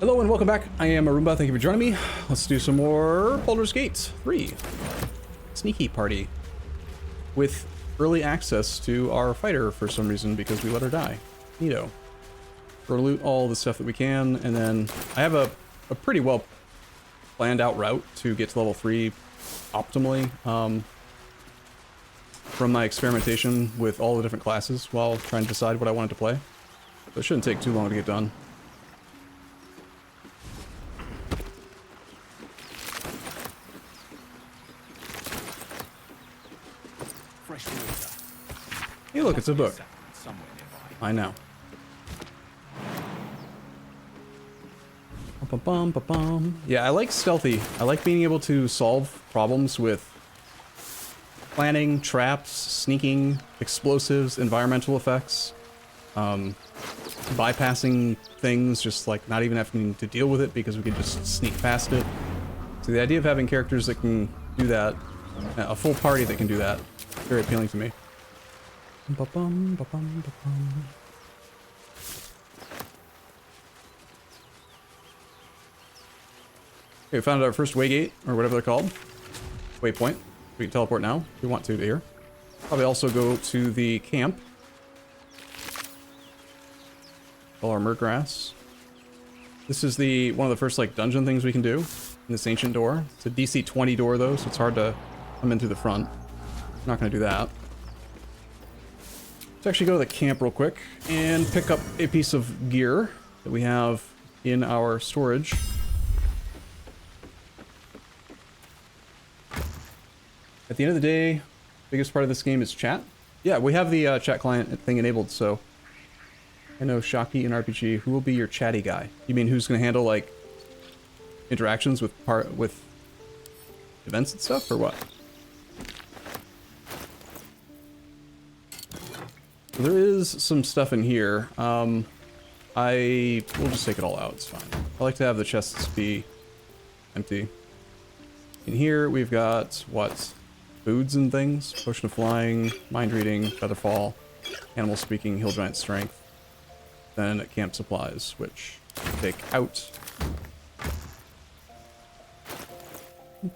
Hello and welcome back. I am Arumba. Thank you for joining me. Let's do some more Baldur's Gate 3. Sneaky party. With early access to our fighter for some reason because we let her die. Neato. We're gonna loot all the stuff that we can, and then I have a pretty well planned out route to get to level 3 optimally from my experimentation with all the different classes while trying to decide what I wanted to play. So it shouldn't take too long to get done. Hey look, it's a book. I know. Yeah, I like stealthy. I like being able to solve problems with planning, traps, sneaking, explosives, environmental effects, bypassing things, just like not even having to deal with it because we can just sneak past it. So the idea of having characters that can do that, a full party that can do that, is very appealing to me. Okay, we found our first waygate, or whatever they're called. Waypoint. We can teleport now, if we want to here. Probably also go to the camp. All our Murgrass. This is one of the first like dungeon things we can do in this ancient door. It's a DC 20 door though, so it's hard to come in through the front. I'm not gonna do that. Let's actually go to the camp real quick and pick up a piece of gear that we have in our storage. At the end of the day, biggest part of this game is chat. Yeah, we have the chat client thing enabled, so I know Shocky in RPG. Who will be your chatty guy? You mean who's going to handle like interactions with events and stuff, or what? So there is some stuff in here. We'll just take it all out. It's fine. I like to have the chests be empty. In here we've got what? Foods and things. Potion of flying, mind reading, featherfall, animal speaking, hill giant strength. Then camp supplies, which we'll take out. I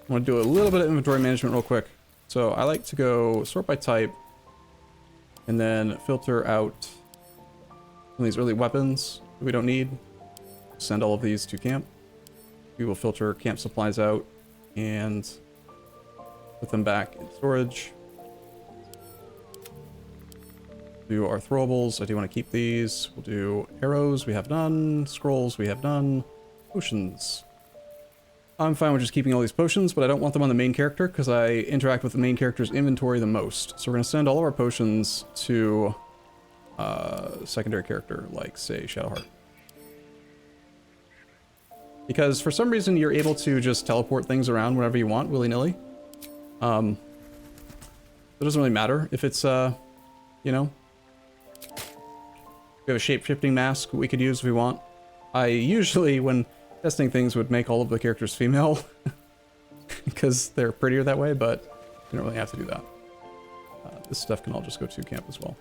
want to do a little bit of inventory management real quick. So I like to go sort by type and then filter out some of these early weapons that we don't need. Send all of these to camp. We will filter camp supplies out and put them back in storage. Do our throwables. I do want to keep these. We'll do arrows. We have none. Scrolls. We have none. Potions. I'm fine with just keeping all these potions, but I don't want them on the main character because I interact with the main character's inventory the most. So we're going to send all of our potions to secondary character, like, say, Shadowheart. Because for some reason you're able to just teleport things around whenever you want, willy-nilly. It doesn't really matter if it's, you know... We have a shape-shifting mask we could use if we want. I usually, when testing things, would make all of the characters female. Because they're prettier that way, but you don't really have to do that. This stuff can all just go to camp as well.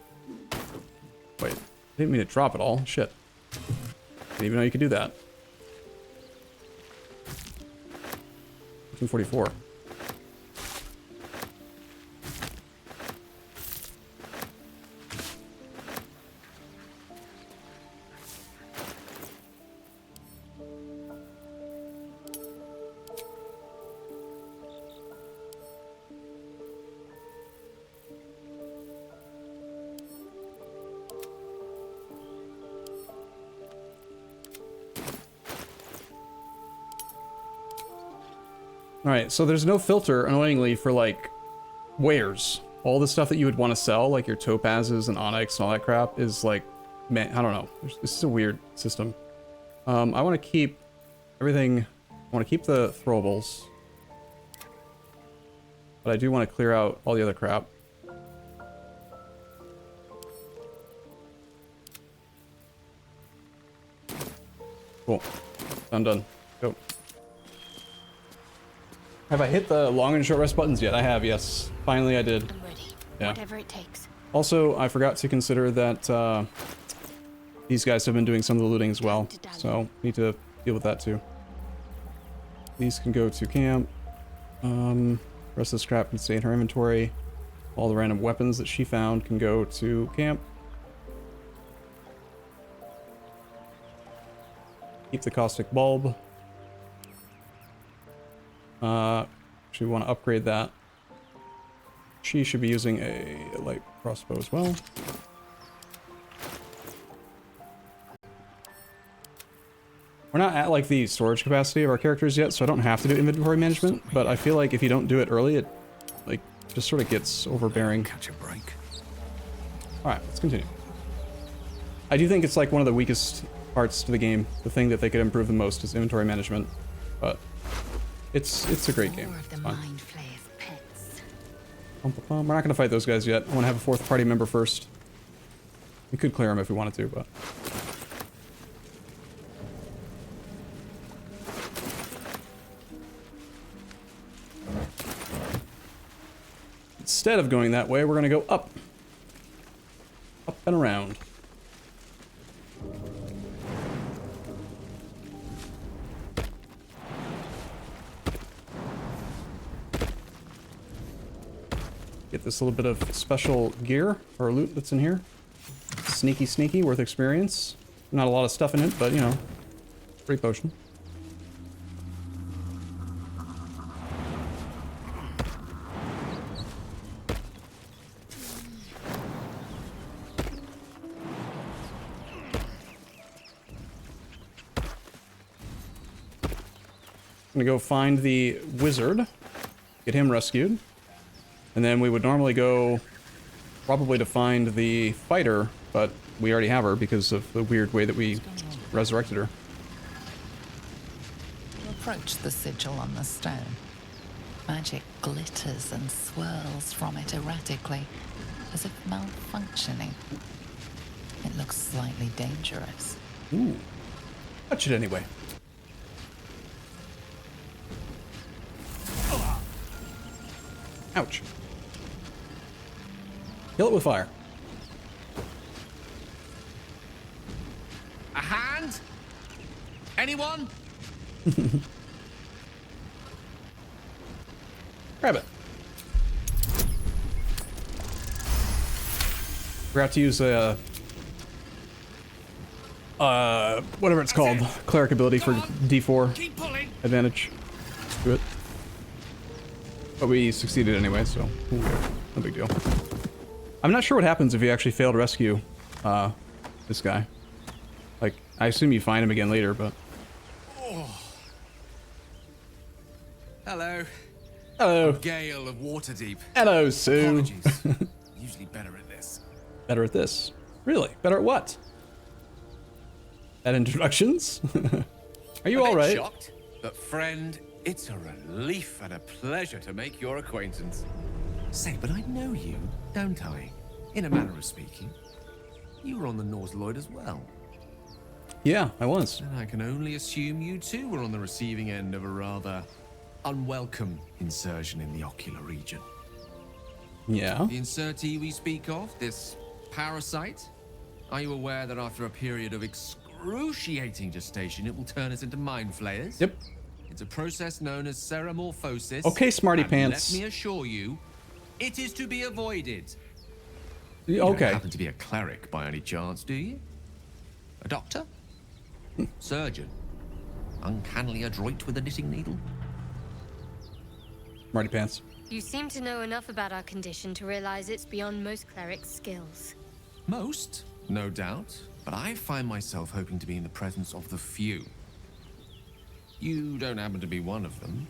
Wait, I didn't mean to drop it all. Shit. Didn't even know you could do that. 244. Alright, so there's no filter, annoyingly, for, like, wares. All the stuff that you would want to sell, like your topazes and onyx and all that crap, is, like, man, I don't know. This is a weird system. I want to keep everything... I want to keep the throwables. But I do want to clear out all the other crap. Cool. Done. Go. Have I hit the long and short rest buttons yet? I have, yes. Finally I did. I'm ready. Yeah. Whatever it takes. Also, I forgot to consider that these guys have been doing some of the looting as well, so need to deal with that too. These can go to camp. Rest of the scrap can stay in her inventory. All the random weapons that she found can go to camp. Keep the caustic bulb. Actually, we want to upgrade that. She should be using a light crossbow as well. We're not at like the storage capacity of our characters yet, so I don't have to do inventory management, but I feel like if you don't do it early, it like just sort of gets overbearing. Catch a break. Alright, let's continue. I do think it's like one of the weakest parts to the game. The thing that they could improve the most is inventory management, but it's a great game. It's fun. We're not going to fight those guys yet. I want to have a fourth party member first. We could clear them if we wanted to, but... Instead of going that way, we're going to go up. Up and around. Get this little bit of special gear or loot that's in here. Sneaky, sneaky, worth experience. Not a lot of stuff in it, but you know, free potion. I'm gonna go find the wizard, get him rescued, and then we would normally go probably to find the fighter, but we already have her because of the weird way that we resurrected her. Approach the sigil on the stone. Magic glitters and swirls from it erratically, as if malfunctioning. It looks slightly dangerous. Ooh. Touch it anyway. Ouch. Kill it with fire. A hand? Anyone? Grab it. Forgot to use a whatever it's called, cleric ability for D4 advantage. Do it. But we succeeded anyway, so no big deal. I'm not sure what happens if you actually fail to rescue this guy. Like, I assume you find him again later, but... Oh. Hello. Hello. Gale of Waterdeep. Hello, Sue. Apologies. Usually better at this. Better at this? Really? Better at what? At introductions? Are you all right? Shocked, but friend, it's a relief and a pleasure to make your acquaintance. Say, but I know you, don't I? In a manner of speaking. You were on the Norse Lloyd as well. Yeah, I was. And I can only assume you too were on the receiving end of a rather unwelcome insertion in the ocular region. Yeah. The insertee we speak of, this parasite, are you aware that after a period of excruciating gestation, it will turn us into mind flayers? Yep. It's a process known as seromorphosis. Okay, smarty and pants. Let me assure you, it is to be avoided. Okay. You don't happen to be a cleric by any chance, do you? A doctor? Surgeon? Uncannily adroit with a knitting needle? Smarty pants. You seem to know enough about our condition to realize it's beyond most clerics' skills. Most, no doubt, but I find myself hoping to be in the presence of the few. You don't happen to be one of them.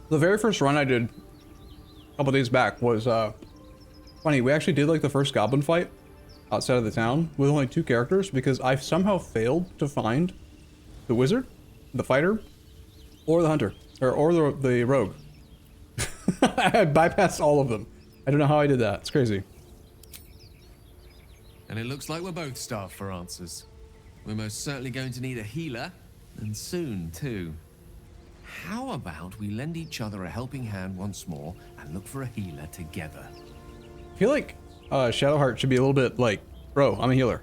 The very first run I did a couple days back was funny. We actually did like the first goblin fight outside of the town with only 2 characters because I somehow failed to find the wizard, the fighter, or the hunter, or the rogue. I bypassed all of them. I don't know how I did that. It's crazy. And it looks like we're both starved for answers. We're most certainly going to need a healer, and soon too. How about we lend each other a helping hand once more and look for a healer together? I feel like Shadowheart should be a little bit like Bro, I'm a healer.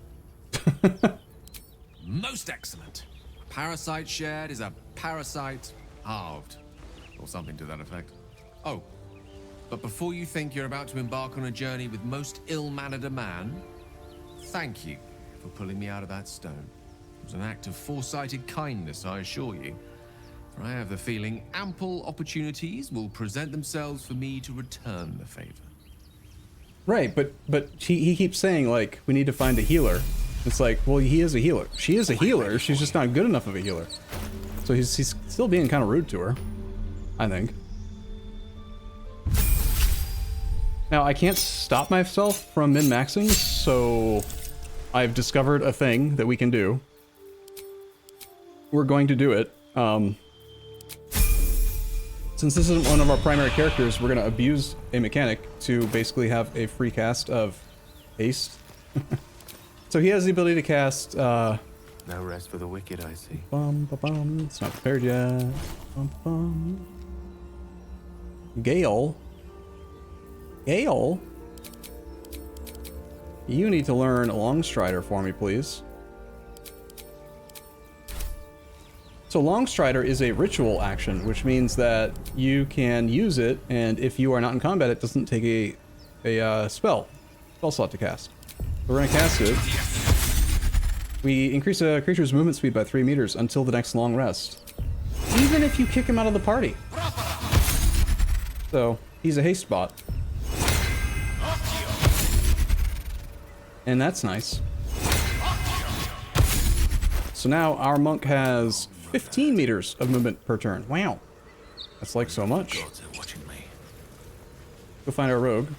Most excellent. Parasite shared is a parasite halved. Or something to that effect. Oh, but before you think you're about to embark on a journey with most ill-mannered a man, thank you for pulling me out of that stone. It was an act of foresighted kindness, I assure you. For I have the feeling ample opportunities will present themselves for me to return the favor. Right, but he keeps saying, like, we need to find a healer. It's like, well, he is a healer. She is a healer, she's just not good enough of a healer. So he's still being kind of rude to her, I think. Now, I can't stop myself from min-maxing, so I've discovered a thing that we can do. We're going to do it. Since this isn't one of our primary characters, we're going to abuse a mechanic to basically have a free cast of haste. So he has the ability to cast, No rest for the wicked, I see. It's not prepared yet. Gale. Gale? You need to learn Longstrider for me, please. So Longstrider is a ritual action, which means that you can use it, and if you are not in combat, it doesn't take a spell slot to cast. We're gonna cast it. We increase a creature's movement speed by 3 meters until the next long rest, even if you kick him out of the party. So he's a haste bot, and that's nice. So now our monk has 15 meters of movement per turn. Wow. That's like so much. Go find our rogue.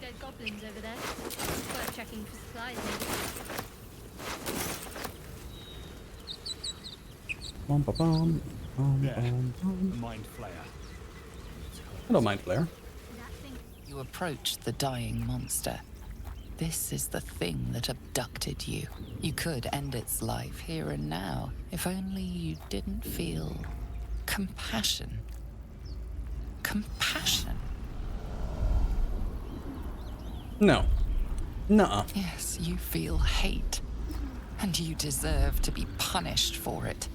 Dead goblins over there. Worth checking for supplies, maybe. Mind flayer. I don't mind flare. You approach the dying monster. This is the thing that abducted you. You could end its life here and now, if only you didn't feel compassion. Compassion? No. Nuh-uh. Yes, you feel hate. And you deserve to be punished for it.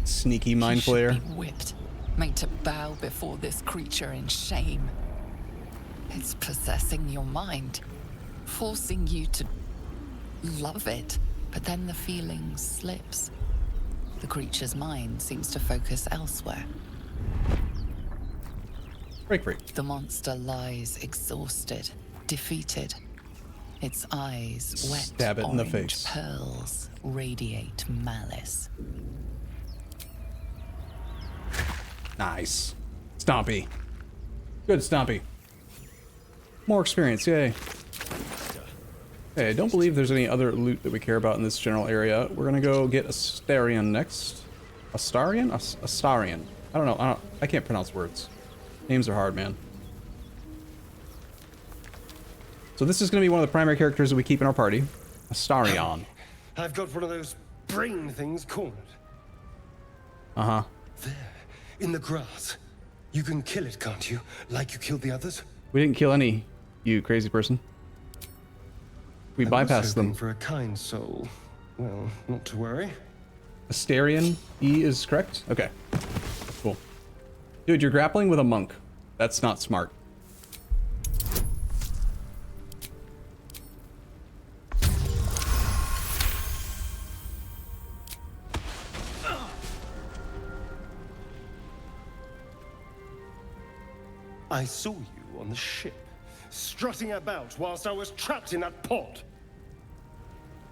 Sneaky mind You should flare. be whipped, made to bow before this creature in shame. It's possessing your mind, forcing you to love it, but then the feeling slips. The creature's mind seems to focus elsewhere. Break free. The monster lies exhausted, defeated. Its eyes, wet Stab it in the orange face. pearls, radiate malice. Nice. Stompy. Good Stompy. More experience, yay. Okay, I don't believe there's any other loot that we care about in this general area. We're gonna go get Astarion next. Astarion? Astarion. I don't know. I can't pronounce words. Names are hard, man. So this is gonna be one of the primary characters that we keep in our party. Astarion. I've got one of those brain things cornered. Uh-huh. There, in the grass. You can kill it, can't you? Like you killed the others? We didn't kill any, you crazy person. We I was bypassed hoping them. for a kind soul. Well, not to worry. Astarion, E is correct? Okay. Cool. Dude, you're grappling with a monk. That's not smart. I saw you on the ship, strutting about whilst I was trapped in that pod.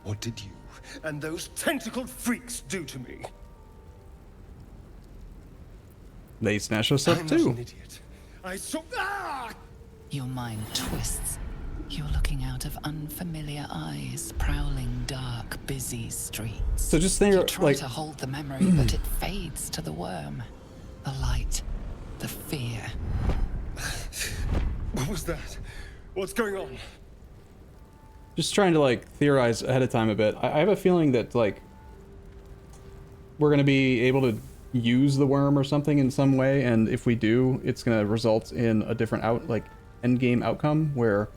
What did you and those tentacled freaks do to me? They snatched us up I'm too. not an idiot. I saw. Ah! Your mind twists. You're looking out of unfamiliar eyes, prowling dark, busy streets. So just You think, try like, to hold the memory, but it fades to the worm. The light, the fear. What was that? What's going on? just trying to like theorize ahead of time a bit. I have a feeling that like we're gonna be able to use the worm or something in some way, and if we do, it's gonna result in a different end game outcome where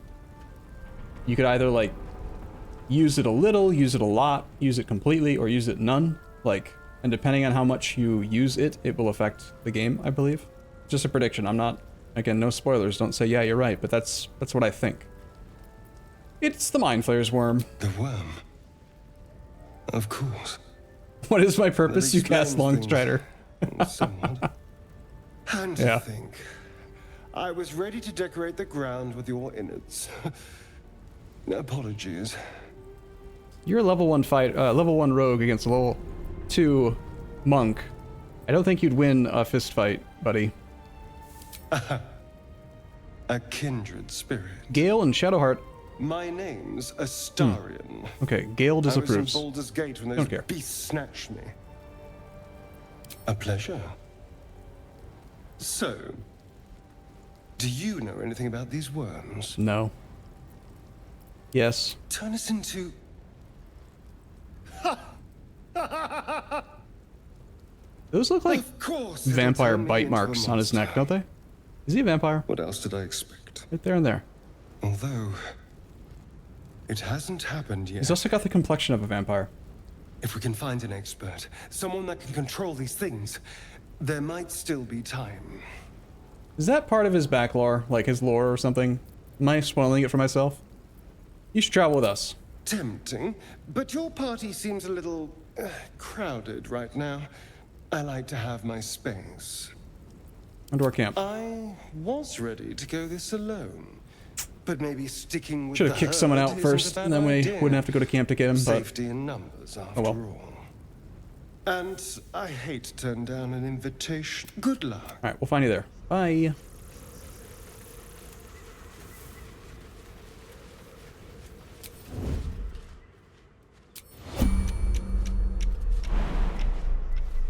you could either like use it a little, use it a lot, use it completely, or use it none. Like, and depending on how much you use it, it will affect the game, I believe. Just a prediction. I'm not, again, no spoilers. Don't say, yeah, you're right, but that's what I think. It's the Mind Flayer's worm. The worm. Of course. What is my purpose? You cast Longstrider. And to think, I was ready to decorate the ground with your innards. Apologies. You're a level 1 level 1 rogue against a level 2 monk. I don't think you'd win a fist fight, buddy. A kindred spirit. Gale and Shadowheart. My name's Astarion. Okay, Gale disapproves. I was in Baldur's Gate when those beasts snatched me. A pleasure. So, do you know anything about these worms? No. Yes. Turn us into... Those look like vampire bite into marks a on his neck, don't monster. they? Is he a vampire? What else did I expect? Right there and there. Although, it hasn't happened yet. He's also got the complexion of a vampire. If we can find an expert, someone that can control these things, there might still be time. Is that part of his back lore? Like his lore or something? Am I spoiling it for myself? You should travel with us. Tempting, but your party seems a little crowded right now. I like to have my space. Onto our camp. I was ready to go this alone, but maybe sticking with Should have kicked someone out first, and then we wouldn't have to go to camp to get him, but... Safety in numbers, after well. all. And I hate to turn down an invitation. Good luck. Alright, we'll find you there. Bye.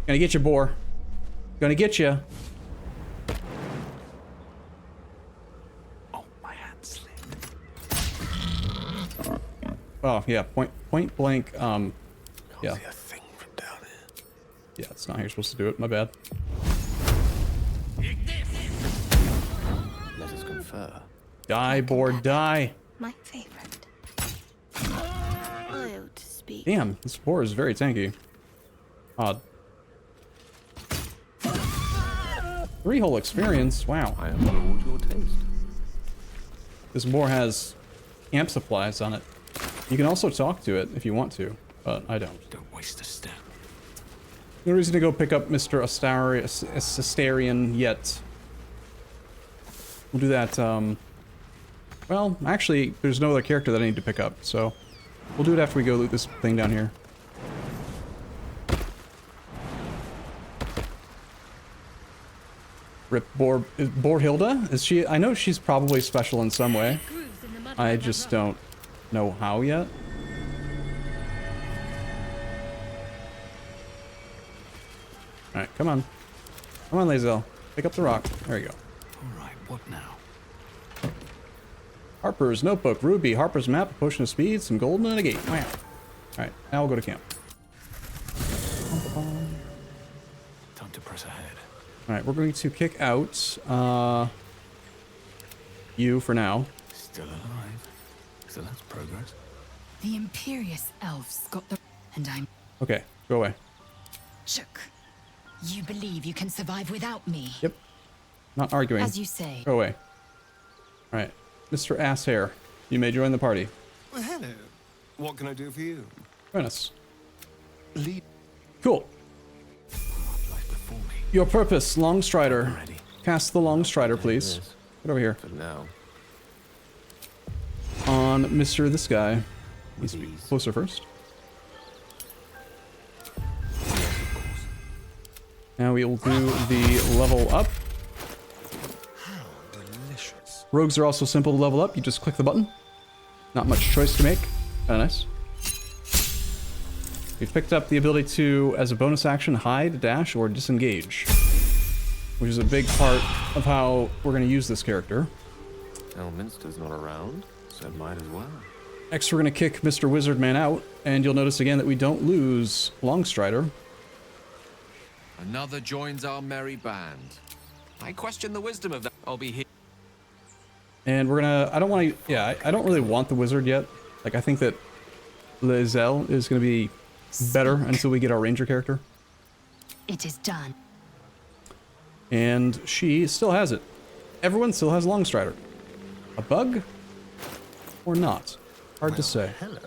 Gonna get you, boar. Gonna get you. Oh, my hand slipped. Oh yeah, point blank. Can't Yeah. see a thing from down here. Yeah, it's not how you're supposed to do it. My bad. Let us confer. Die, boar, die. My favorite. Oh, to speak. Damn, this boar is very tanky. Odd. 3-hole experience. Wow. I am all your taste. This boar has camp supplies on it. You can also talk to it if you want to, but I don't. Don't waste a step. No reason to go pick up Mr. Astarion yet. We'll do that, well, actually, there's no other character that I need to pick up, so we'll do it after we go loot this thing down here. Rip Borhilda? Is she? I know she's probably special in some way. I just don't know how yet. Alright, come on. Come on, Lae'zel. Pick up the rock. There you go. Alright, what now? Harper's notebook, ruby, Harper's map, a potion of speed, some gold, and a gate. Wow. Alright, now we'll go to camp. Time to press ahead. Alright, we're going to kick out, you for now. Still alive. So that's progress. The Imperious Elves got the... And I'm... Okay, go away. Shook. You believe you can survive without me? Yep. Not arguing. As you say. Go away. Alright, Mr. Asshair, you may join the party. Well, hello. What can I do for you? Join us. Lead. Cool. Life before me. Your purpose, Longstrider. Ready. Cast the Longstrider, please. Get over here. For now. On Mr. This guy. Needs to be closer first. Now we will do the level up. How delicious. Rogues are also simple to level up. You just click the button. Not much choice to make. Kinda nice. We've picked up the ability to, as a bonus action, hide, dash, or disengage. Which is a big part of how we're going to use this character. Elminster's not around, so might as well. Next, we're going to kick Mr. Wizardman out, and you'll notice again that we don't lose Longstrider. Another joins our merry band. I question the wisdom of that. I'll be here. And we're gonna, I don't want to, yeah, I don't really want the wizard yet. Like, I think that Lizelle is going to be better until we get our ranger character. It is done. And she still has it. Everyone still has Longstrider. A bug? Or not? Hard to say. Hello.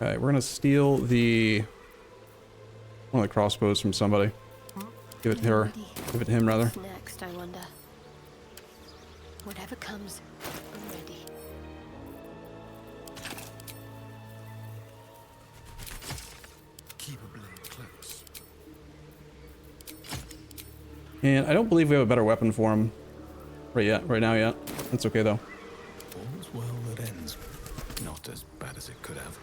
Okay, we're gonna steal one of the crossbows from somebody. Give it to her. Give it to him, rather. What's next, I wonder? Whatever comes, I'm ready. Keep a blade close. And I don't believe we have a better weapon for him right now yet. That's okay though. All's well that ends. Not as bad as it could have.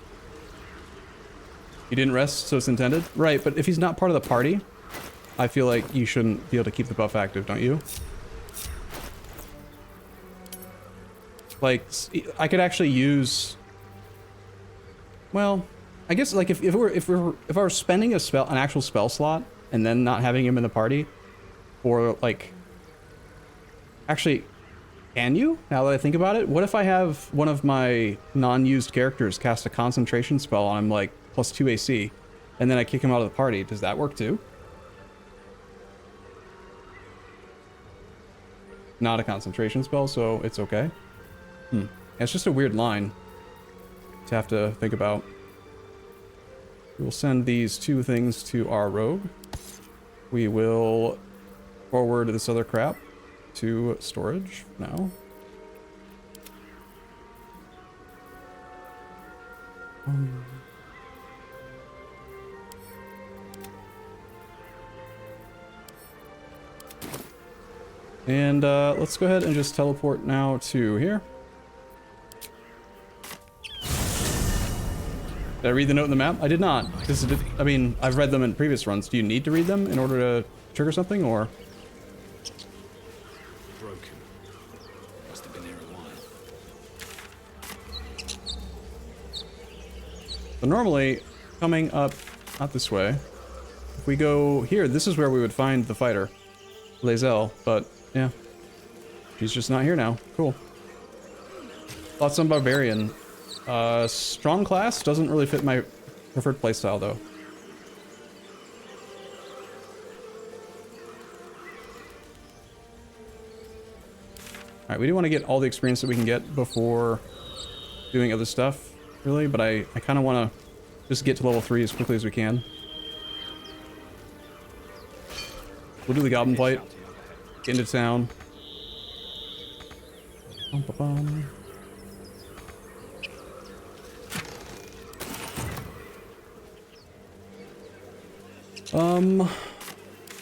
You didn't rest, so it's intended? Right, but if he's not part of the party, I feel like you shouldn't be able to keep the buff active, don't you? Like, I could actually use... Well, I guess like if I were spending an actual spell slot and then not having him in the party, or like... Actually, can you? Now that I think about it, what if I have one of my non-used characters cast a concentration spell on him, like, +2 AC, and then I kick him out of the party? Does that work too? Not a concentration spell, so it's okay. It's just a weird line to have to think about. We will send these 2 things to our rogue. We will forward this other crap to storage now. And let's go ahead and just teleport now to here. Did I read the note in the map? I did not. I mean, I've read them in previous runs. Do you need to read them in order to trigger something, or? Broken. Must have been here a while. So normally, coming up, not this way. If we go here, this is where we would find the fighter, Lizelle, but yeah. She's just not here now. Cool. Thoughts on Barbarian? Strong class doesn't really fit my preferred playstyle though. Alright, we do want to get all the experience that we can get before doing other stuff, really, but I kind of want to just get to level 3 as quickly as we can. We'll do the Goblin fight, get into town. Bum-ba-bum.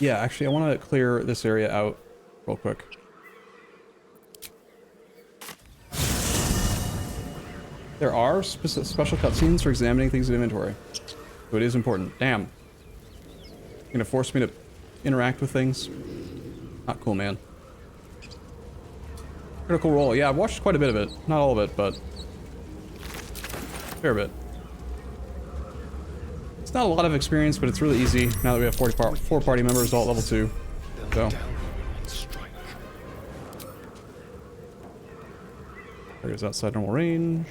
Yeah, actually, I want to clear this area out real quick. There are special cutscenes for examining things in inventory, so it is important. Damn. You're gonna force me to interact with things? Not cool, man. Critical Role. Yeah, I've watched quite a bit of it. Not all of it, but fair bit. It's not a lot of experience, but it's really easy now that we have 4 party members all at level 2. So. Target's outside normal range.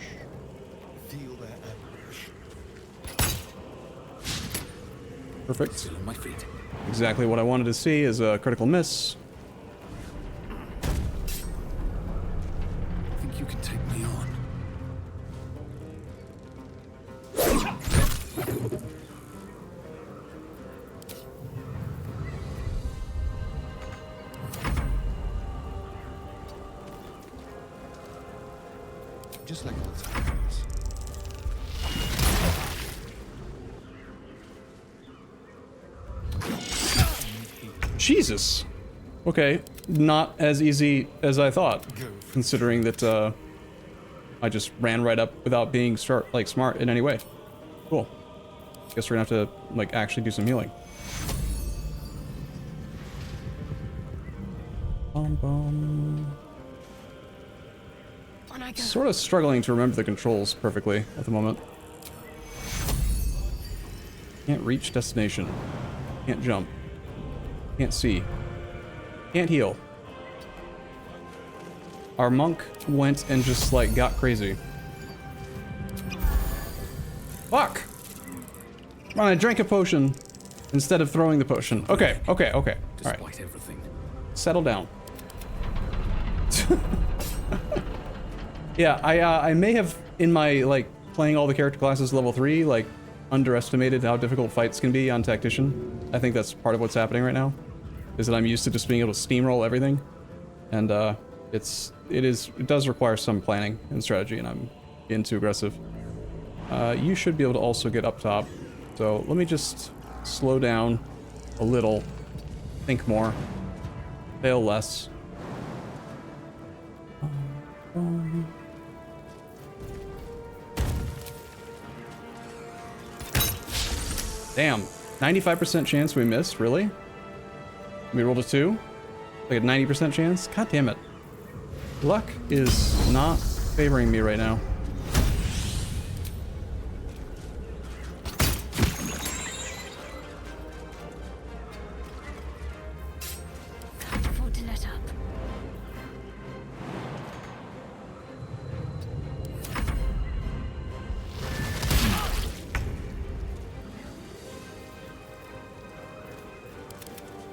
Perfect. Still on my feet. Exactly what I wanted to see is a critical miss. Think you can take me on? Just like old times. Jesus. Okay, not as easy as I thought, considering that I just ran right up without being smart in any way. Cool. Guess we're gonna have to like actually do some healing. On I go. Sort of struggling to remember the controls perfectly at the moment. Can't reach destination. Can't jump. Can't see. Can't heal. Our monk went and just, like, got crazy. Fuck! Come on, I drank a potion instead of throwing the potion. Okay, okay, okay. Alright. Despite everything. Settle down. Yeah, I may have, in my, like, playing all the character classes level 3, like, underestimated how difficult fights can be on Tactician. I think that's part of what's happening right now, is that I'm used to just being able to steamroll everything. And, it does require some planning and strategy, and I'm being too aggressive. You should be able to also get up top. So let me just slow down a little, think more, fail less. Damn, 95% chance we missed, really? We rolled a 2? Like a 90% chance? God damn it. Luck is not favoring me right now. Can't afford to let up.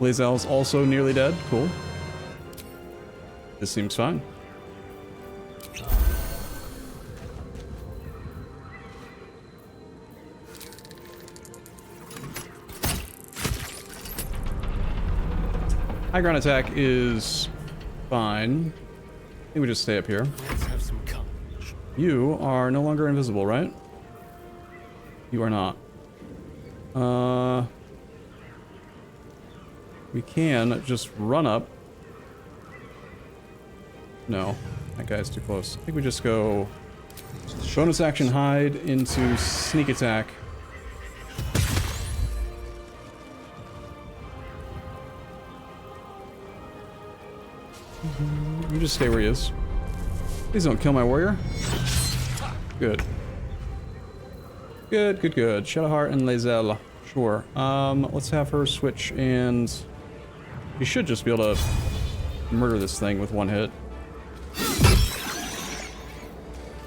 Lazel's also nearly dead. Cool. This seems fine. High ground attack is fine. I think we just stay up here. Let's have some courage. You are no longer invisible, right? You are not. We can just run up. No, that guy's too close. I think we just go bonus action hide into sneak attack. You just stay where he is. Please don't kill my warrior. Good. Good, good, good. Shadowheart and Lazel. Sure. Let's have her switch, and you should just be able to murder this thing with one hit.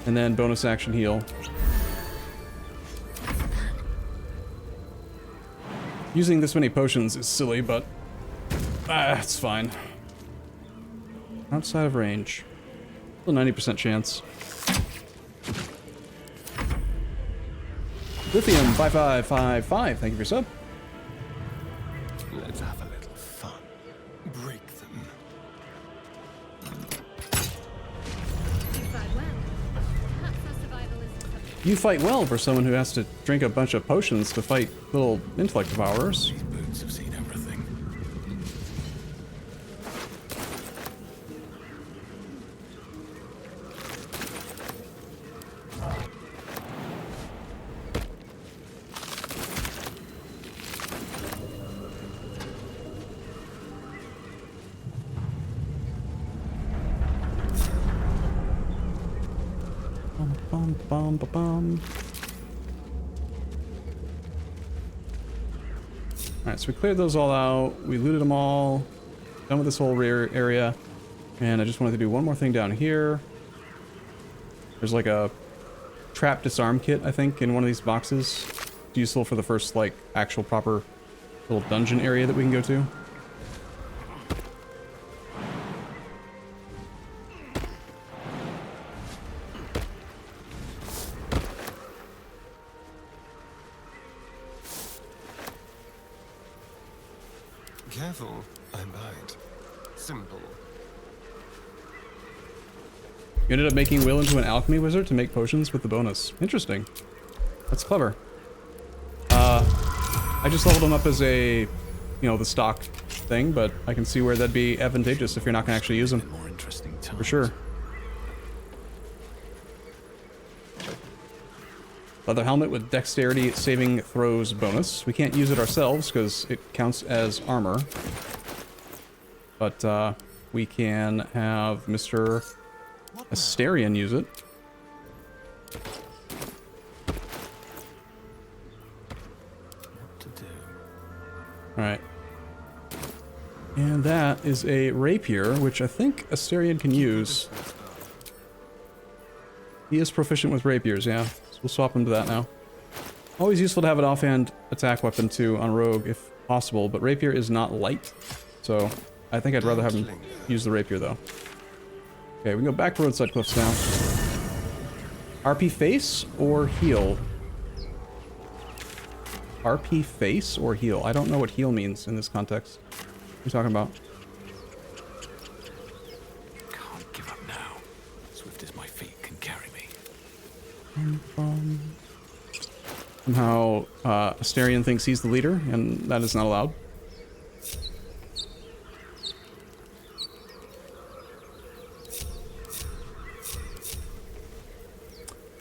And then bonus action heal. Using this many potions is silly, but it's fine. Outside of range. Still 90% chance. Lithium 5555. Thank you for your sub. Let's have a little fun. Break them. You fight well. Perhaps our survival isn't something. You fight well for someone who has to drink a bunch of potions to fight little intellect devourers. These boots have seen everything. Bum, bum, bum, bum. Alright, so we cleared those all out. We looted them all. Done with this whole rear area. And I just wanted to do one more thing down here. There's like a trap disarm kit, I think, in one of these boxes. It's useful for the first, like, actual proper little dungeon area that we can go to. Careful, I might. Simple. You ended up making Will into an alchemy wizard to make potions with the bonus. Interesting. That's clever. I just leveled him up as a, you know, the stock thing, but I can see where that'd be advantageous if you're not going to actually use them. More interesting times. For sure. Leather helmet with dexterity saving throws bonus. We can't use it ourselves because it counts as armor. But we can have Mr. Astarion use it. What to do? Alright. And that is a rapier, which I think Astarion can use. He is proficient with rapiers, yeah. So we'll swap him to that now. Always useful to have an offhand attack weapon too on rogue if possible, but rapier is not light, so I think I'd rather have him use the rapier though. Okay, we can go back to Roadside Cliffs now. RP face or heal? RP face or heal? I don't know what heal means in this context. What are you talking about? Can't give up now. Swift as my feet can carry me. Somehow, Astarion thinks he's the leader, and that is not allowed.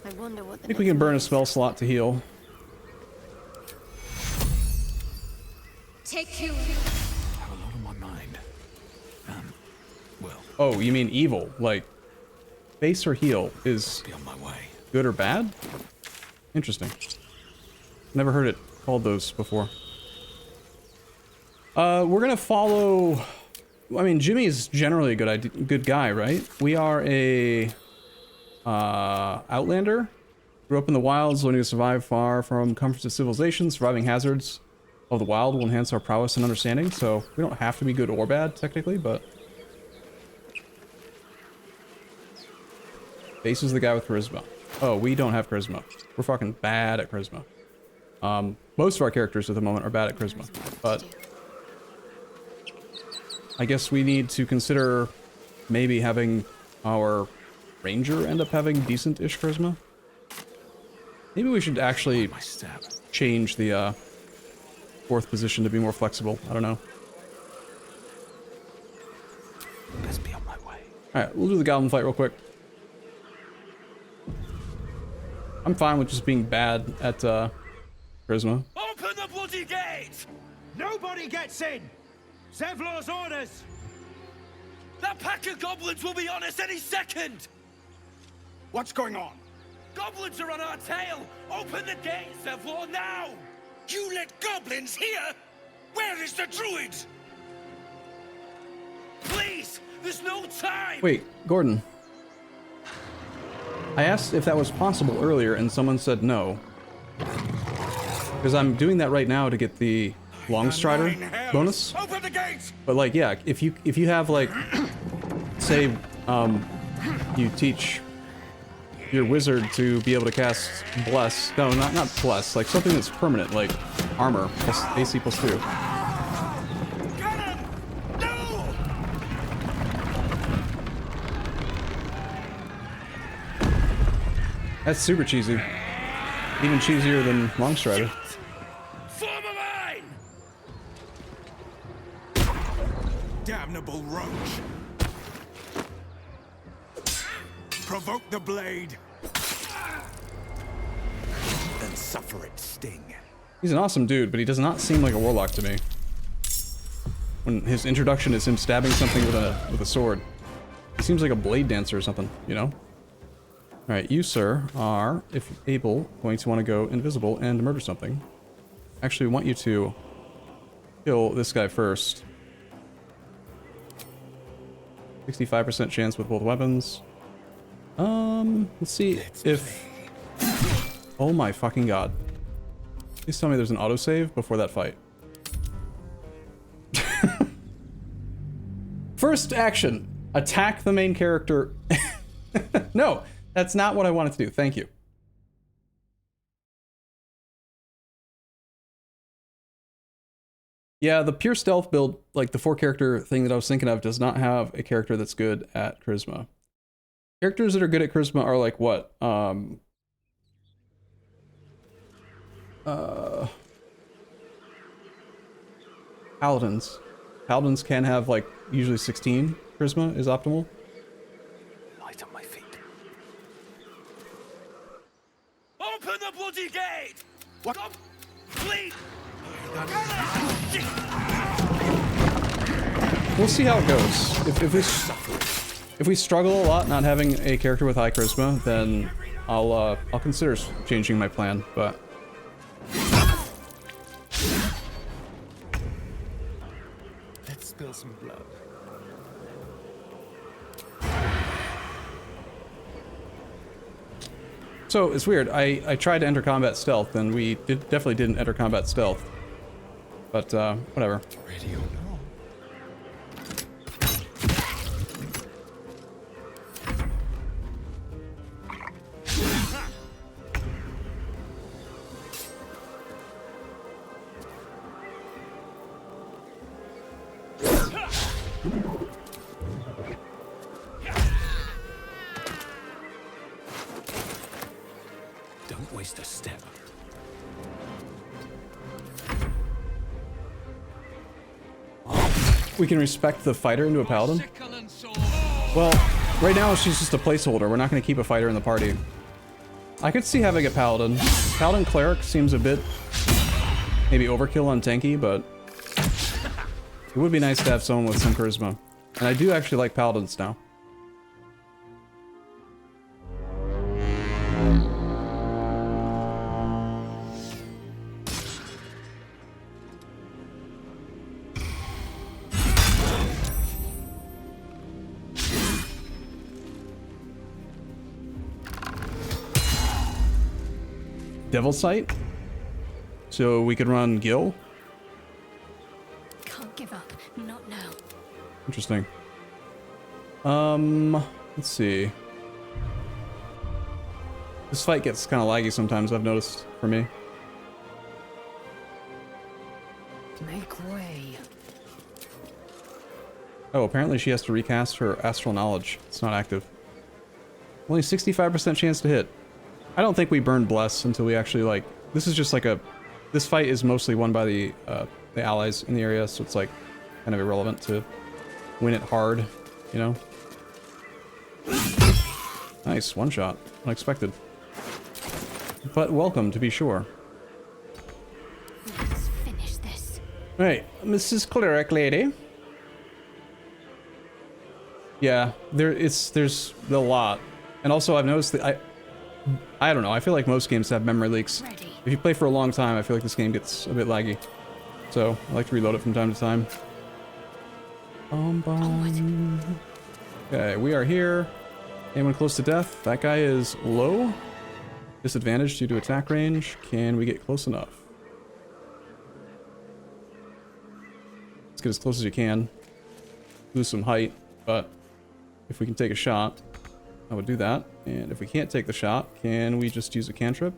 I wonder what I think we can burn a spell slot to heal. Take you. I have a lot on my mind. Well, Oh, you mean evil? Like, face or heal is be on my way. good or bad? Interesting. Never heard it called those before. We're gonna follow... I mean, Jimmy is generally a good guy, right? We are a... Outlander. Grew up in the wilds, learning to survive far from comforts of civilization. Surviving hazards of the wild will enhance our prowess and understanding, so we don't have to be good or bad, technically, but... Face is the guy with charisma. Oh, we don't have charisma. We're fucking bad at charisma. Most of our characters at the moment are bad at charisma, but... I guess we need to consider maybe having our ranger end up having decent-ish charisma. Maybe we should actually change the fourth position to be more flexible. I don't know. Best be on my way. Alright, we'll do the goblin fight real quick. I'm fine with just being bad at charisma. Open the bloody gate! Nobody gets in! Zevlor's orders! That pack of goblins will be on us any second! What's going on? Goblins are on our tail! Open the gate, Zevlor, now! You let goblins here? Where is the druid? Please! There's no time! Wait, Gordon. I asked if that was possible earlier, and someone said no. Because I'm doing that right now to get the Longstrider bonus. Open the gates! But like, yeah, if you have like, say, you teach your wizard to be able to cast Bless. No, not Bless. Like something that's permanent, like armor plus AC plus 2. Get him! No! That's super cheesy. Even cheesier than Longstrider. Form a line! Damnable roach! Provoke the blade! And suffer its sting. He's an awesome dude, but he does not seem like a warlock to me. When his introduction is him stabbing something with a sword. He seems like a blade dancer or something, you know? Alright, you, sir, are, if able, going to want to go invisible and murder something. Actually, we want you to kill this guy first. 65% chance with both weapons. Let's see if... Oh my fucking god. Please tell me there's an autosave before that fight. First action. Attack the main character. No, that's not what I wanted to do. Thank you. Yeah, the pure stealth build, like the 4-character thing that I was thinking of, does not have a character that's good at charisma. Characters that are good at charisma are like what? Paladins. Paladins can have like usually 16 charisma is optimal. Light on my feet. Open the bloody gate! What? Please! We'll see how it goes. If we struggle a lot not having a character with high charisma, then I'll consider changing my plan, but Let's spill some blood. So it's weird. I tried to enter combat stealth, and we definitely didn't enter combat stealth. But whatever. Ready or not. Don't waste a step. We can respect the fighter into a paladin? Well, right now she's just a placeholder. We're not going to keep a fighter in the party. I could see having a paladin. Paladin cleric seems a bit maybe overkill on tanky, but it would be nice to have someone with some charisma. And I do actually like paladins now. Devil's Sight? So we could run Gil? Can't give up. Not now. Interesting. Let's see. This fight gets kind of laggy sometimes, I've noticed, for me. Make way. Oh, apparently she has to recast her Astral Knowledge. It's not active. Only 65% chance to hit. I don't think we burn Bless until we actually, like... This is just like a... This fight is mostly won by the allies in the area, so it's like kind of irrelevant to win it hard, you know? Nice, one shot. Unexpected. But welcome, to be sure. Let's finish this. Right, Mrs. Cleric lady. Yeah, there's a lot. And also I've noticed that I don't know, I feel like most games have memory leaks. Ready. If you play for a long time, I feel like this game gets a bit laggy. So, I like to reload it from time to time. Okay, we are here. Anyone close to death? That guy is low. Disadvantage due to attack range. Can we get close enough? Let's get as close as you can. Lose some height, but if we can take a shot, I would do that. And if we can't take the shot, can we just use a cantrip?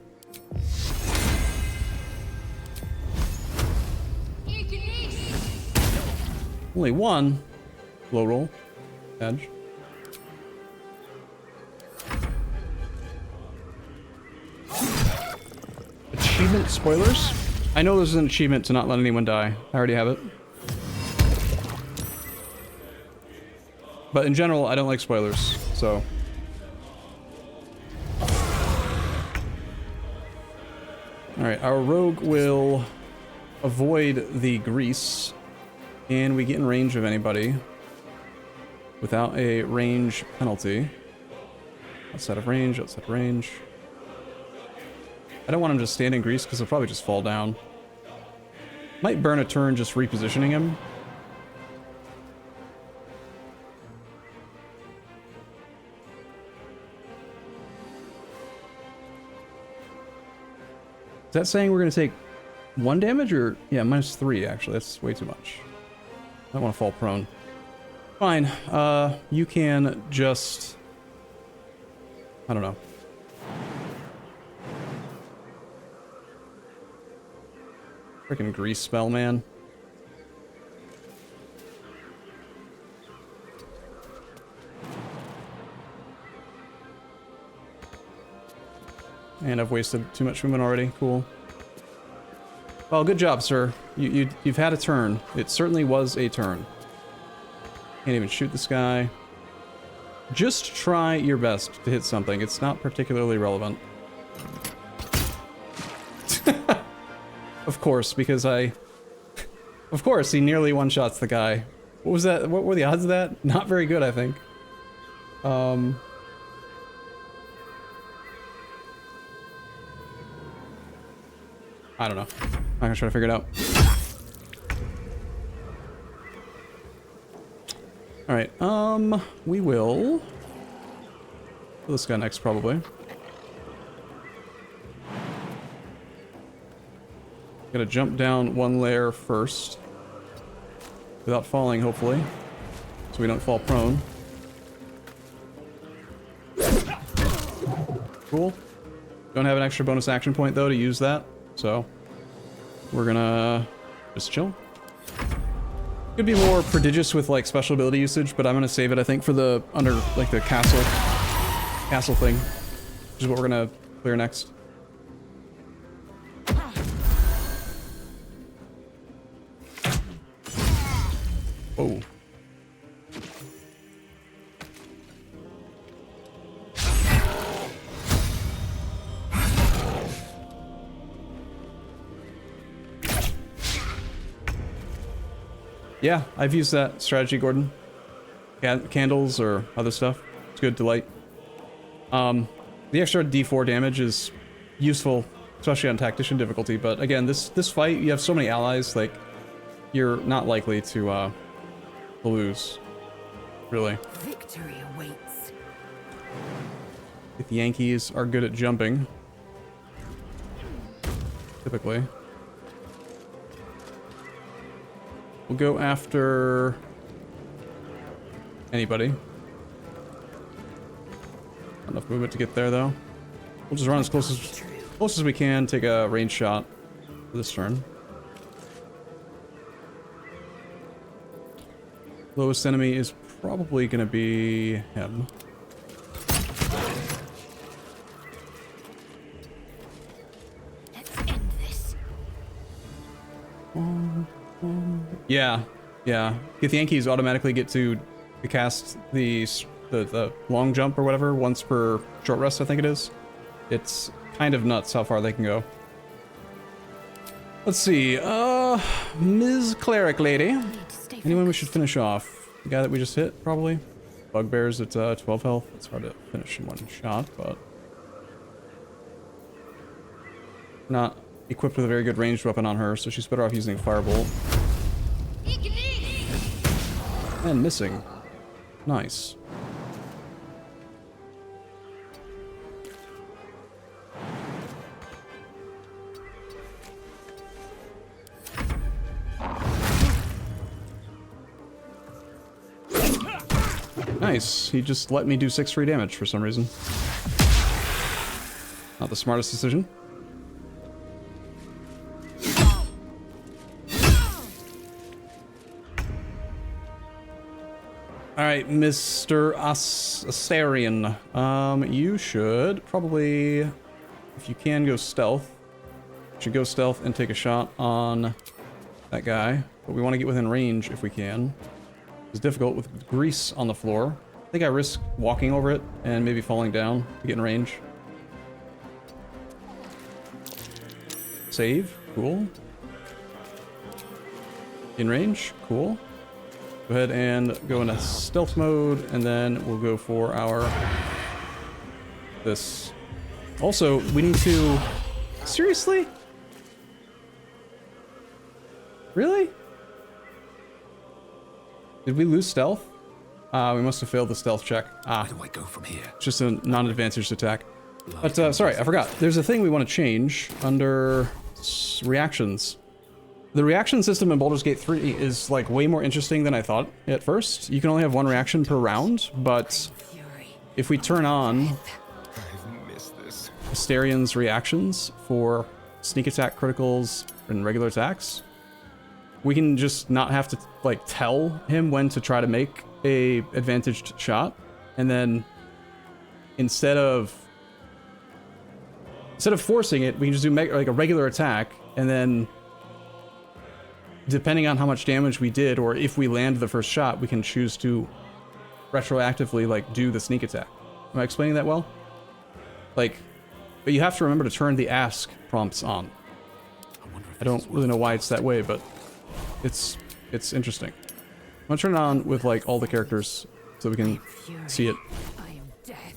Only one. Low roll. Edge. Achievement spoilers? I know there's an achievement to not let anyone die. I already have it. But in general, I don't like spoilers, so... Alright, our rogue will avoid the grease. Can we get in range of anybody without a range penalty? Outside of range, outside of range. I don't want him to stand in grease because he'll probably just fall down. Might burn a turn just repositioning him. Is that saying we're going to take 1 damage or... Yeah, -3 actually. That's way too much. I don't want to fall prone. Fine. You can just... I don't know. Freaking grease spell, man. And I've wasted too much movement already. Cool. Well, good job, sir. You've had a turn. It certainly was a turn. Can't even shoot this guy. Just try your best to hit something. It's not particularly relevant. Of course, because of course, he nearly one-shots the guy. What was that? What were the odds of that? Not very good, I think. I don't know. I'm gonna try to figure it out. Alright, we will... kill this guy next, probably. Gotta jump down one layer first. Without falling, hopefully. So we don't fall prone. Cool. Don't have an extra bonus action point, though, to use that. So, we're gonna just chill. Could be more prodigious with, like, special ability usage, but I'm gonna save it, I think, for the like, the castle thing. Which is what we're gonna clear next. Oh. Yeah, I've used that strategy, Gordon. Candles or other stuff. It's good to light. The extra D4 damage is useful, especially on tactician difficulty, but again, this fight, you have so many allies, like, you're not likely to lose, really. Victory awaits. If the Yankees are good at jumping, typically. We'll go after anybody. Not enough movement to get there, though. We'll just run as close as we can, take a range shot for this turn. Lowest enemy is probably going to be him. Let's end this. Yeah. If the Yankees automatically get to cast the long jump or whatever once per short rest, I think it is. It's kind of nuts how far they can go. Let's see. Ms. Cleric lady. Anyone we should finish off? The guy that we just hit, probably. Bugbear's at 12 health. It's hard to finish in one shot, but not equipped with a very good ranged weapon on her, so she's better off using Firebolt. And missing. Nice. Nice. He just let me do 6 free damage for some reason. Not the smartest decision. Alright, Mr. Astarion. You should probably, if you can, go stealth. You should go stealth and take a shot on that guy. But we want to get within range if we can. It's difficult with grease on the floor. I think I risk walking over it and maybe falling down to get in range. Save. Cool. In range. Cool. Go ahead and go into stealth mode, and then we'll go for our... this. Also, we need to... Seriously? Really? Did we lose stealth? We must have failed the stealth check. Where do I go from here? Just a non-advantaged attack. But, sorry, I forgot. There's a thing we want to change under reactions. The reaction system in Baldur's Gate 3 is, like, way more interesting than I thought at first. You can only have 1 reaction per round, but if we turn on Astarion's reactions for sneak attack, criticals, and regular attacks, we can just not have to, like, tell him when to try to make a advantaged shot, and then instead of forcing it, we can just do like a regular attack, and then depending on how much damage we did, or if we land the first shot, we can choose to retroactively, like, do the sneak attack. Am I explaining that well? Like, but you have to remember to turn the ask prompts on. I don't really know why it's that way, but it's interesting. I'm gonna turn it on with, like, all the characters so we can see it. I am death.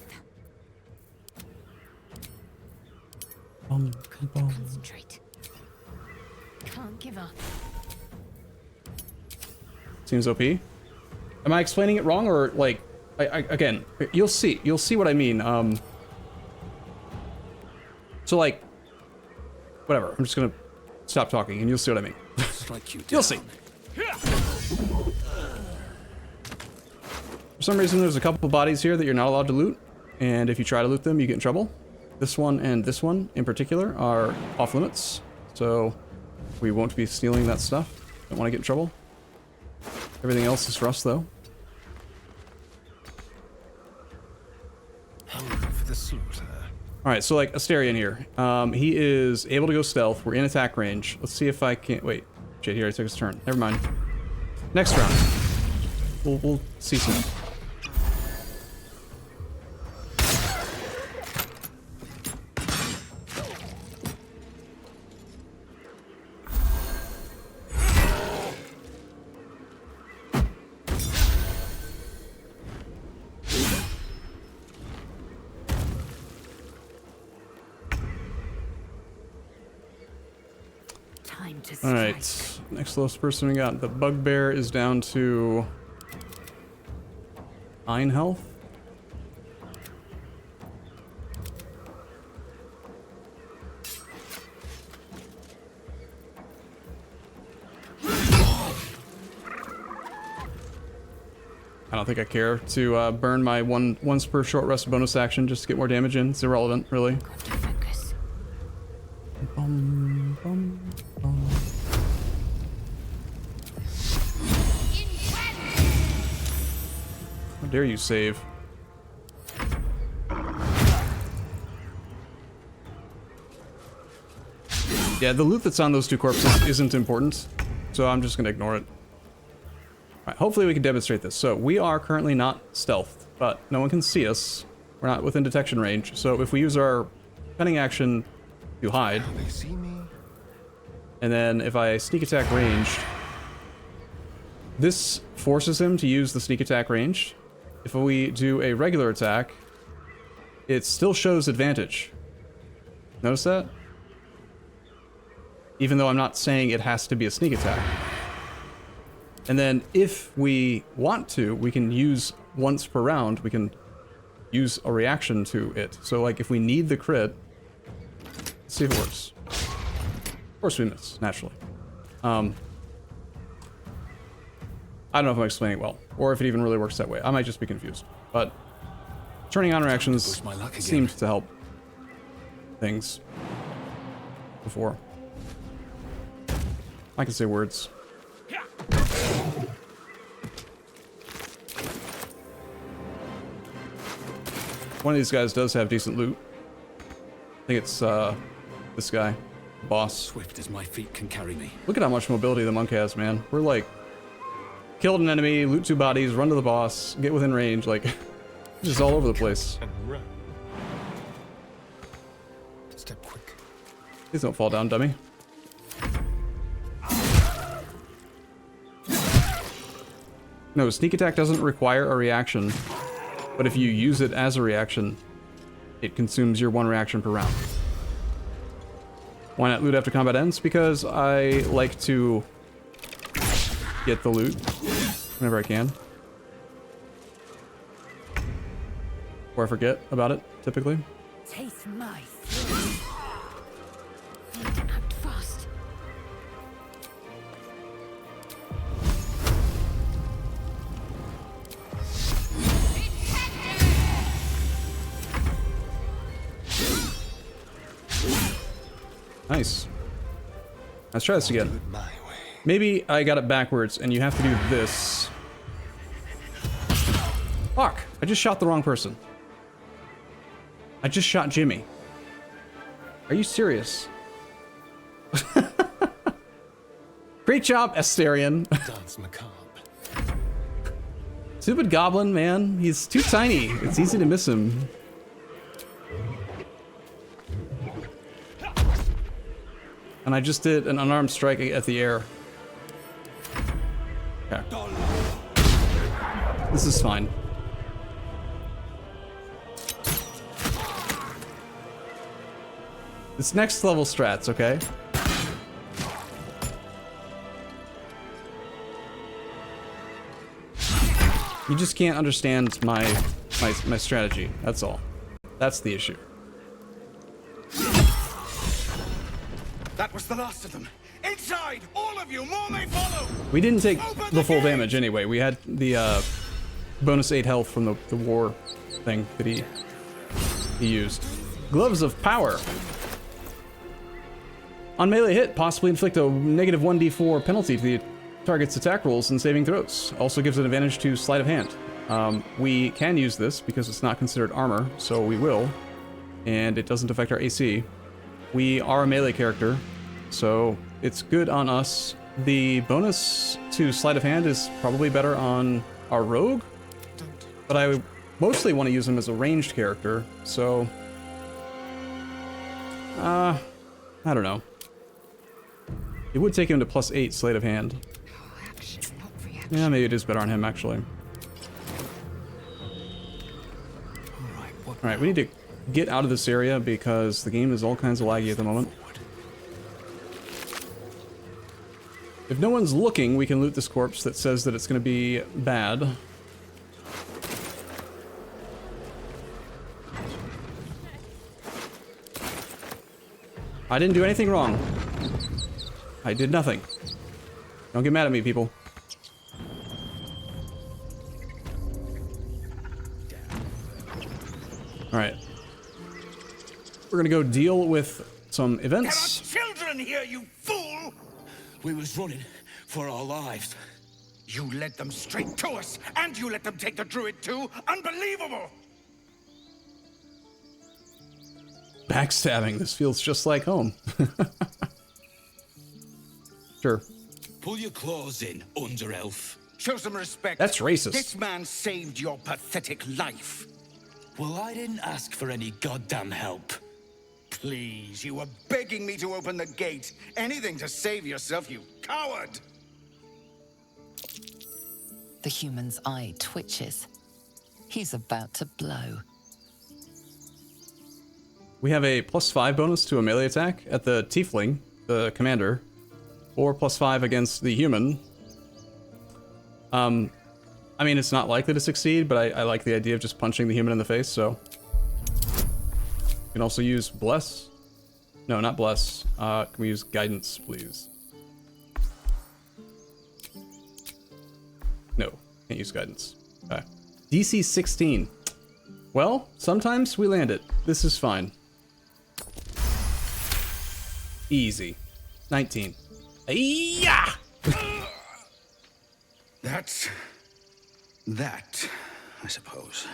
Concentrate. Can't give up. Seems OP. Am I explaining it wrong, or, like, again, you'll see what I mean. So, like, whatever, I'm just gonna stop talking and you'll see what I mean. Strike you down. You'll see. For some reason, there's a couple bodies here that you're not allowed to loot, and if you try to loot them, you get in trouble. This one and this one in particular are off limits, so we won't be stealing that stuff. Don't want to get in trouble. Everything else is for us, though. Hungry for the slaughter. Alright, so like Astarion here. He is able to go stealth. We're in attack range. Let's see if I can't... Wait. Shit, he already took his turn. Never mind. Next round. We'll see some... Alright, next lowest person we got. The bugbear is down to 9 health. I don't think I care to burn my once per short rest bonus action just to get more damage in. It's irrelevant, really. Bum, bum, bum. How dare you save? Yeah, the loot that's on those two corpses isn't important, so I'm just gonna ignore it. Alright, hopefully we can demonstrate this. So, we are currently not stealthed, but no one can see us. We're not within detection range, so if we use our cunning action to hide, They see me. and then if I sneak attack ranged, this forces him to use the sneak attack ranged. If we do a regular attack, it still shows advantage. Notice that? Even though I'm not saying it has to be a sneak attack. And then if we want to, we can use once per round, we can use a reaction to it. So like if we need the crit, let's see if it works. Of course we miss, naturally. I don't know if I'm explaining it well, or if it even really works that way. I might just be confused. But turning on reactions seemed to help things before. I can say words. One of these guys does have decent loot. I think it's this guy, boss. Swift as my feet can carry me. Look at how much mobility the monk has, man. We're like, killed an enemy, loot 2 bodies, run to the boss, get within range, like, just all over the place. And run. Step quick. Please don't fall down, dummy. No, sneak attack doesn't require a reaction, but if you use it as a reaction, it consumes your 1 reaction per round. Why not loot after combat ends? Because I like to get the loot whenever I can. Or I forget about it, typically. Taste my food. Need to act fast. Nice. Let's try this again. Do it my way. Maybe I got it backwards and you have to do this. Fuck! I just shot the wrong person. I just shot Jimmy. Are you serious? Great job, Astarion. Dance macabre. Stupid Goblin, man. He's too tiny. It's easy to miss him. And I just did an unarmed strike at the air. Okay. This is fine. It's next level strats, okay? You just can't understand my strategy, that's all. That's the issue. That was the last of them. Inside! All of you! More may follow! We didn't take the full damage anyway. We had the bonus 8 health from the war thing that he used. Gloves of Power. On melee hit, possibly inflict a negative 1d4 penalty to the target's attack rolls and saving throws. Also gives an advantage to sleight of hand. We can use this because it's not considered armor, so we will. And it doesn't affect our AC. We are a melee character, so it's good on us. The bonus to sleight of hand is probably better on our rogue, but I mostly want to use him as a ranged character, so... I don't know. It would take him to +8 sleight of hand. Yeah, maybe it is better on him, actually. Alright, we need to get out of this area because the game is all kinds of laggy at the moment. If no one's looking, we can loot this corpse that says that it's going to be bad. I didn't do anything wrong. I did nothing. Don't get mad at me, people. Alright. We're gonna go deal with some events. There are children here, you fool! We was running for our lives. You led them straight to us, and you let them take the druid too? Unbelievable! Backstabbing. This feels just like home. Sure. Pull your claws in, under elf. Show some respect. That's racist. This man saved your pathetic life. Well, I didn't ask for any goddamn help. Please, you were begging me to open the gate. Anything to save yourself, you coward! The human's eye twitches. He's about to blow. We have a +5 bonus to a melee attack at the tiefling, the commander, or +5 against the human. I mean, it's not likely to succeed, but I like the idea of just punching the human in the face, so. You can also use Bless. No, not Bless. Can we use Guidance, please? No, can't use Guidance. Okay. DC 16. Well, sometimes we land it. This is fine. Easy. 19. Yeah! That's... that, I suppose.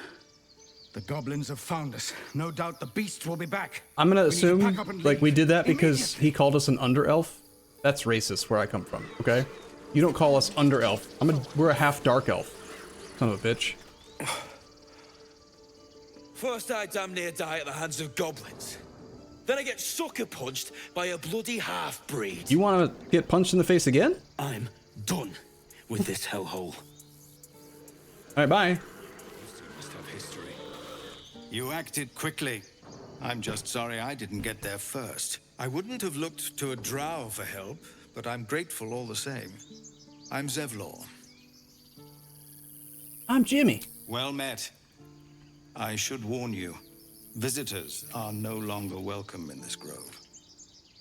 The goblins have found us. No doubt the beast will be back. I'm gonna We need to assume, pack up and like, we leave. did that because Immediately. he called us an under-elf. That's racist where I come from, okay? You don't call us under-elf. We're a half-dark elf. Son of a bitch. First I damn near die at the hands of goblins. Then I get sucker punched by a bloody half-breed. You wanna get punched in the face again? I'm done with this hellhole. Alright, bye. Must have history. You acted quickly. I'm just sorry I didn't get there first. I wouldn't have looked to a drow for help, but I'm grateful all the same. I'm Zevlor. I'm Jimmy. Well met. I should warn you, visitors are no longer welcome in this grove.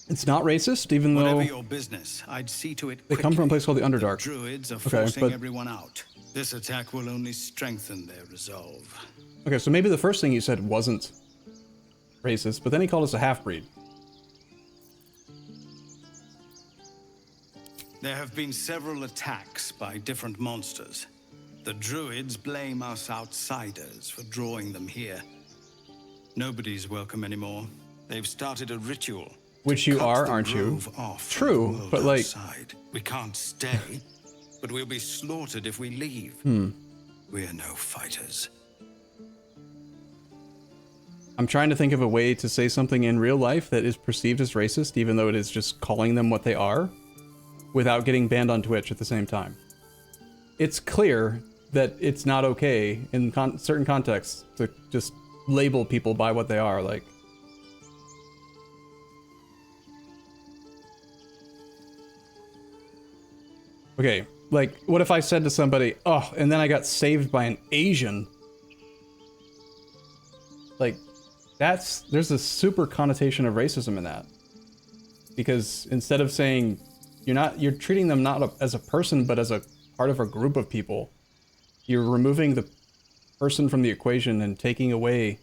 It's not racist, even though Whatever your business, I'd see to it they come from a place called the Underdark. The druids are Okay, forcing but- everyone out. This attack will only strengthen their resolve. Okay, so maybe the first thing you said wasn't racist, but then he called us a half-breed. There have been several attacks by different monsters. The druids blame us outsiders for drawing them here. Nobody's welcome anymore. They've started a ritual. Which you Cut are, the aren't you? grove off from True, the world but, like- outside. We can't stay, but we'll be slaughtered if we leave. We're no fighters. I'm trying to think of a way to say something in real life that is perceived as racist, even though it is just calling them what they are, without getting banned on Twitch at the same time. It's clear that it's not okay in certain contexts to just label people by what they are, like... Okay, like, what if I said to somebody, oh, and then I got saved by an Asian? Like, there's a super connotation of racism in that. Because instead of saying You're treating them not as a person, but as a part of a group of people. You're removing the person from the equation and taking away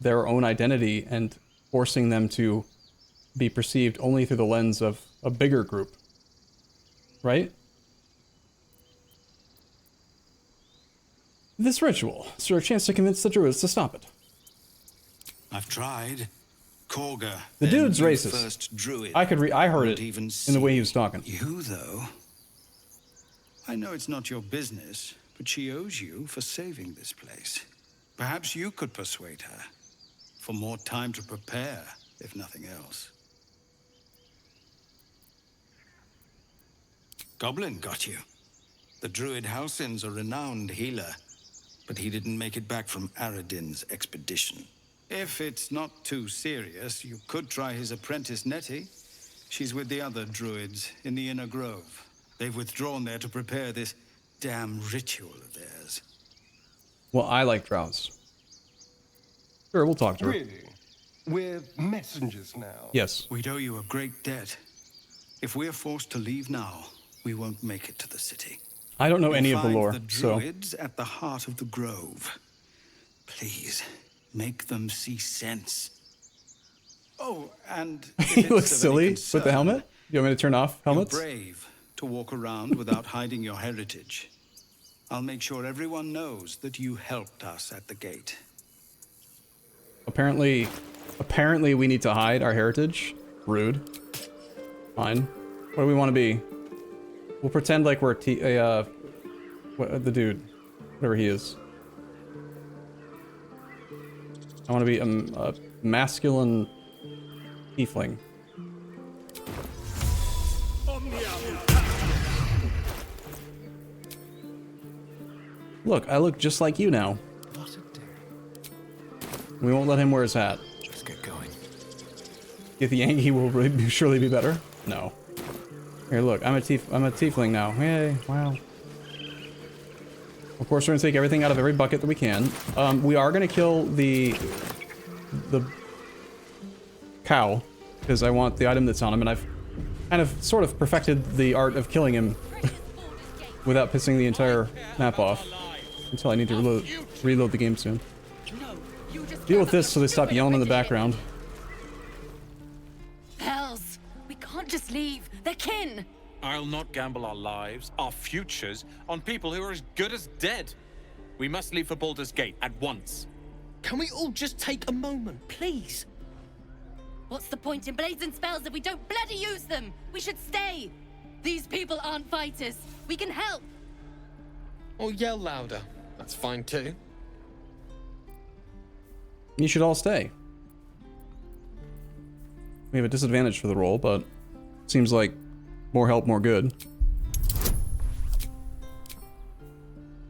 their own identity and forcing them to be perceived only through the lens of a bigger group. Right? This ritual is your chance to convince the druids to stop it. I've tried. Korga. The dude's then you racist. First druid. I heard it even in the way he was talking. You, though? I know it's not your business, but she owes you for saving this place. Perhaps you could persuade her. For more time to prepare, if nothing else. Goblin got you. The druid Halsin's a renowned healer, but he didn't make it back from Aradin's expedition. If it's not too serious, you could try his apprentice Nettie. She's with the other druids in the Inner Grove. They've withdrawn there to prepare this damn ritual of theirs. Well, I like drows. Sure, we'll talk to her. Really? We're messengers now. Yes. We'd owe you a great debt. If we're forced to leave now, we won't make it to the city. I don't know any You'll of the find lore, the so... druids at the heart of the grove. Please, make them see sense. Oh, and He looks silly with the helmet. You want me to turn off helmets? You're brave to walk around without hiding your heritage. I'll make sure everyone knows that you helped us at the gate. Apparently we need to hide our heritage. Rude. Fine. What do we want to be? We'll pretend like we're the dude, whatever he is. I want to be a masculine tiefling. Look, I look just like you now. What a day. We won't let him wear his hat. Let's get going. If the Yankee will surely be better? No. Here, look, I'm a tiefling now. Hey, wow. Of course, we're gonna take everything out of every bucket that we can. We are gonna kill the cow, because I want the item that's on him, and I've kind of sort of perfected the art of killing him without pissing the entire map off. Until I need to reload the game soon. Deal with this so they stop yelling in the background. Hells, we can't just leave. They're kin. I'll not gamble our lives, our futures, on people who are as good as dead. We must leave for Baldur's Gate at once. Can we all just take a moment, please? What's the point in blazing spells if we don't bloody use them? We should stay. These people aren't fighters. We can help. Or yell louder. That's fine too. You should all stay. We have a disadvantage for the roll, but seems like more help, more good.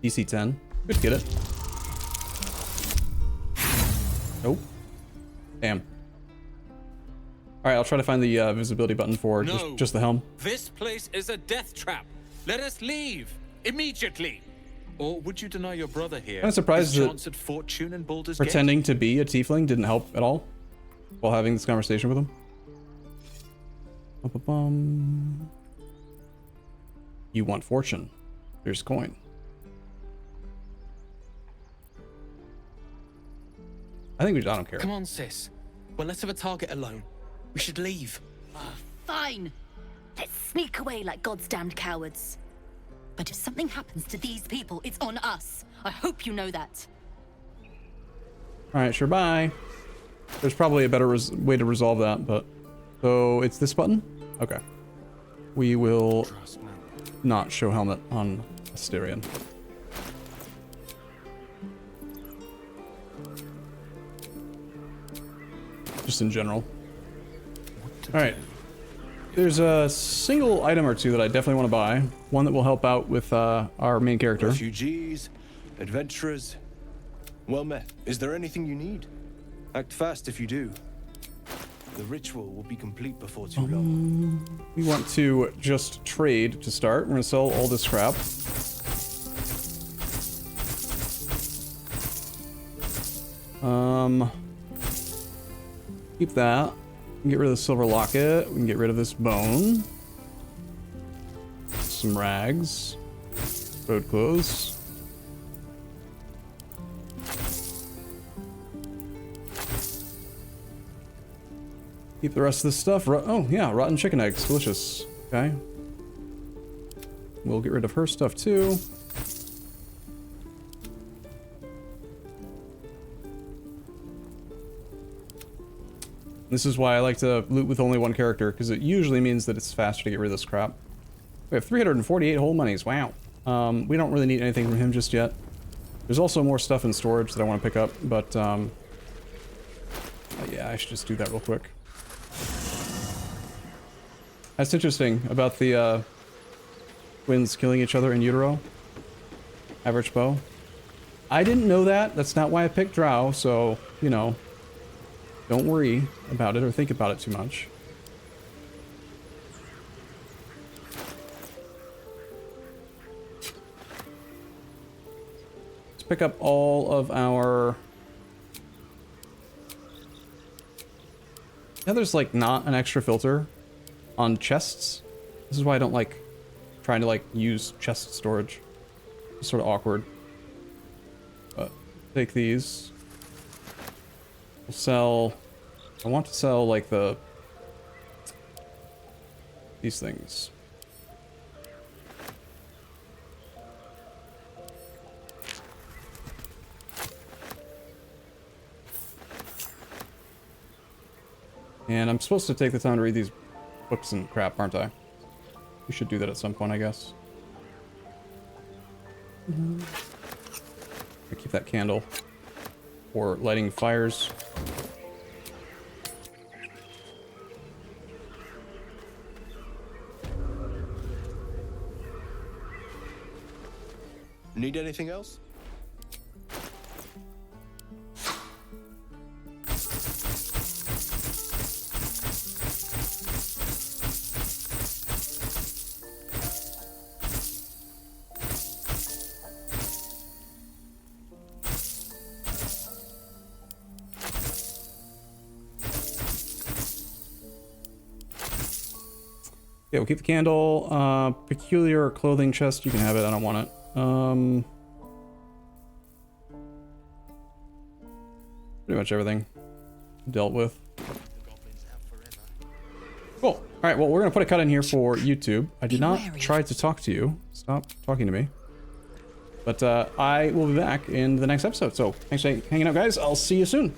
DC 10. Could get it. Nope. Damn. Alright, I'll try to find the visibility button for just the helm. This place is a death trap. Let us leave immediately. Or would you deny your brother here? I'm surprised his that chance at fortune in Baldur's pretending to be a tiefling didn't help at all while having this conversation with him. Ba-ba-bum. You want fortune. Here's coin. I think I don't care. Come on, sis. Well, let's have a target alone. We should leave. Fine. Let's sneak away like God's damned cowards. But if something happens to these people, it's on us. I hope you know that. Alright, sure, bye. There's probably a better way to resolve that, but... So, it's this button? Okay. We will not show helmet on Astarion. Just in general. Alright. There's a single item or two that I definitely want to buy. One that will help out with our main character. Refugees, adventurers, well met. Is there anything you need? Act fast if you do. The ritual will be complete before too long. We want to just trade to start. We're gonna sell all this crap. Keep that. We can get rid of the silver locket. We can get rid of this bone. some rags. Road clothes. Keep the rest of this stuff. Oh, yeah, rotten chicken eggs. Delicious. Okay. We'll get rid of her stuff, too. This is why I like to loot with only one character, because it usually means that it's faster to get rid of this crap. We have 348 whole monies. Wow. We don't really need anything from him just yet. There's also more stuff in storage that I want to pick up, but yeah, I should just do that real quick. That's interesting about the twins killing each other in utero. Average bow. I didn't know that. That's not why I picked Drow, so, you know, don't worry about it or think about it too much. Let's pick up all of our... Yeah, there's like not an extra filter on chests. This is why I don't like trying to like use chest storage. It's sort of awkward. But take these. We'll sell... I want to sell like these things. And I'm supposed to take the time to read these books and crap, aren't I? We should do that at some point, I guess. I keep that candle for lighting fires. Need anything else? Yeah, we'll keep the candle. Peculiar clothing chest, you can have it, I don't want it. Pretty much everything dealt with. Cool. Alright, well, we're gonna put a cut in here for YouTube. I did not try to talk to you. Stop talking to me. But I will be back in the next episode. So, thanks for hanging out, guys. I'll see you soon.